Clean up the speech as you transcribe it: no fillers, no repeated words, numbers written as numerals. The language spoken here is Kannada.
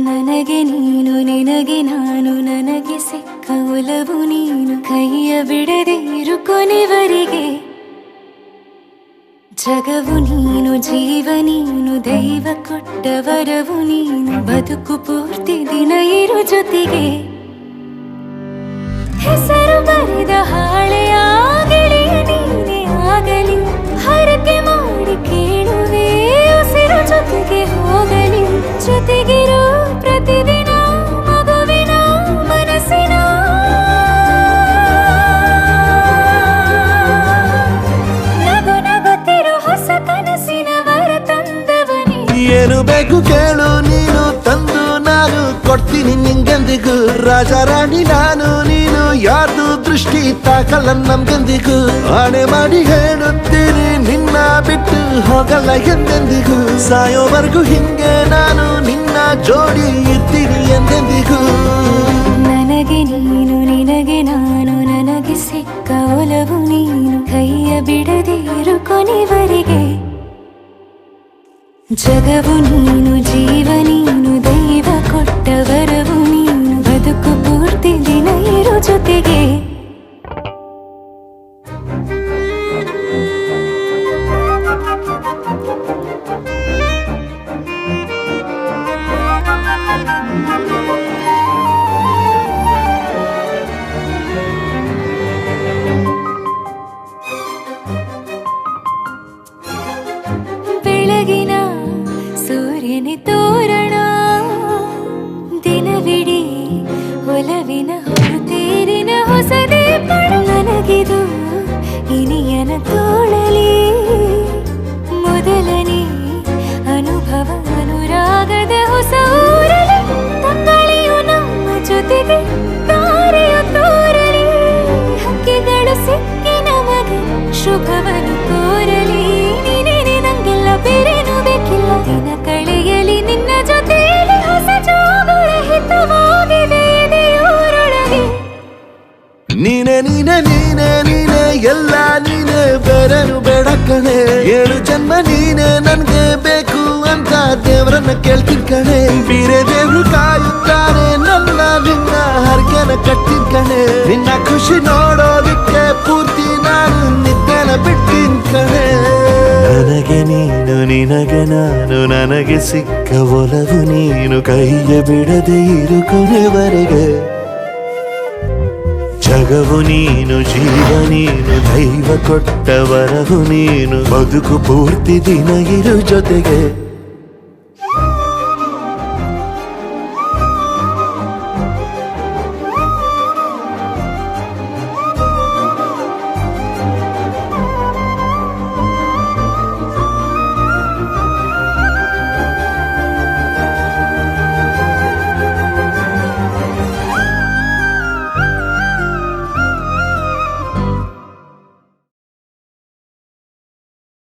ನನಗೆ ನೀನು ನಿನಗೆ ನಾನು ನನಗೆ ಸಿಕ್ಕ ಒಲವು ನೀನು ಕೈಯ ಬಿಡದೆ ಇರು ಕೊನೆವರೆಗೆ ಜಗವು ನೀನು ಜೀವ ನೀನು ದೈವ ಕೊಟ್ಟ ವರವು ನೀನು ಬದುಕು ಪೂರ್ತಿ ದಿನ ಇರು ಜೊತೆಗೆ ಹೆಸರು ಬರೆದ ಹಾಳೆಯ ಗೆಳೆಯ ನೀನೇ ಆಗಲಿ ಹರಕೆ ಮಾಡಿ ಕೇಳುವೆ ಉಸಿರು ಜೊತೆಗೆ ಹೋಗಲಿ ಜೊತೆಗಿರೋ ಪ್ರತಿದಿನ ಮಗುವಿನ ಮನಸ್ಸಿನ ನಗು ನಗುತ್ತಿರೋ ಹೊಸ ಕನಸಿನ ವರ ತಂದವನೇ ಏನು ಬೇಕು ಕೇಳು ನೀನು ತಂದು ನಾನು ಕೊಡ್ತೀನಿ ನಿಂಗೆಂದಿಗೂ ರಾಜ ರಾಣಿ ನಾನು ನೀನು ಯಾರ್ದು ದೃಷ್ಟಿ ತಾಕಲ್ಲ ನಮ್ಗೆಂದಿಗೂ ಆಣೆ ಮಾಡಿ ಹೇಳುತ್ತೀನಿ ನಿನ್ನ ಬಿಟ್ಟು ಹೋಗಲ್ಲ ಎಂದೆಂದಿಗೂ ಸಾಯೋವರೆಗೂ ಹಿಂಗೆ ನಾನು ನಿನ್ನ ಜೋಡಿ ಇರ್ತೀನಿ ಎಂದೆಂದಿಗೂ ನನಗೆ ನೀನು ನಿನಗೆ ನಾನು ನನಗೆ ಸಿಕ್ಕ ಒಲವು ನೀನು ಕೈಯ ಬಿಡದೆ ಇರು ಕೊನೆವರೆಗೆ ಜಗವು ನೀನು ಜೀವ ನೀನು ದೈವ ಕೊಟ್ಟ ವರವು ನೀನು ಬದುಕು ಪೂರ್ತಿ ದಿನ ಇರು ಜೊತೆಗೆ ಬೆಳಗಿನ ಸೂರ್ಯನ ತೋರಣ ದಿನವಿಡೀ ಒಲವಿನ ಹೊರತೇರಿನ ಹೊಸದೇ ಪಡ ನನಗಿದು ಇನಿಯನ ತೋಳಲಿ ಮೊದಲನೇ ಅನುಭವ ಅನುರಾಗದ ಹೊಸ ಊರಲಿ ತಂಗಳಿಯು ನಮ್ಮ ಜೊತೆಗೆ ತಾರೆಯು ತೋರಲಿ ಹಕ್ಕಿಗಳು ಸಿಕ್ಕಿ ನಮಗೆ ಶುಭವನ್ನು ಕೋರಲಿ ಬೇರೇನು ಬೇಕಿಲ್ಲ ದಿನ ಕಳೆಯಲಿ ನಿನ್ನ ಜೊತೆಯಲ್ಲಿ ಹೊಸ ಜೋಗುಳ ಹಿತವಾಗಿದೆ ದೇವರೊಳಗೆ ನೀನೆ ನೀನೆ ನೀನೆ ನೀನೆ ಎಲ್ಲ ನೀನೆ ಬೇರೆನು ಬೇಡ ಕಣೆ 7 ಜನ್ಮ ನೀನೆ ನನ್ಗೆ ಬೇಕು ಅಂತ ದೇವರನ್ನ ಕೇಳ್ತೀನಿ ಕಣೆ ಬೇರೆ ದೇವ್ರು ಕಾಯುತ್ತಾರೆ ನನ್ನ ನಿನ್ನ ಹರಕೆನ ಕಟ್ಟಿನ ಕಣೆ ನಿನ್ನ ಖುಷಿ ನೋಡೋದಿಕ್ಕೆ ಪೂರ್ತಿ ನಾನು ನಿದ್ದೆನ ಬಿಟ್ಟಿನ್ ಕಣೆ ನನಗೆ ನೀನು ನಿನಗೆ ನಾನು ನನಗೆ ಸಿಕ್ಕ ಒಲವು ನೀನು ಕೈಯ ಬಿಡದೆ ಇರು ಕೊನೆವರೆಗೆ ಜಗವು ನೀನು ಜೀವ ನೀನು ದೈವ ಕೊಟ್ಟ ವರವು ನೀನು ಬದುಕು ಪೂರ್ತಿ ದಿನ ಇರು ಜೊತೆಗೆ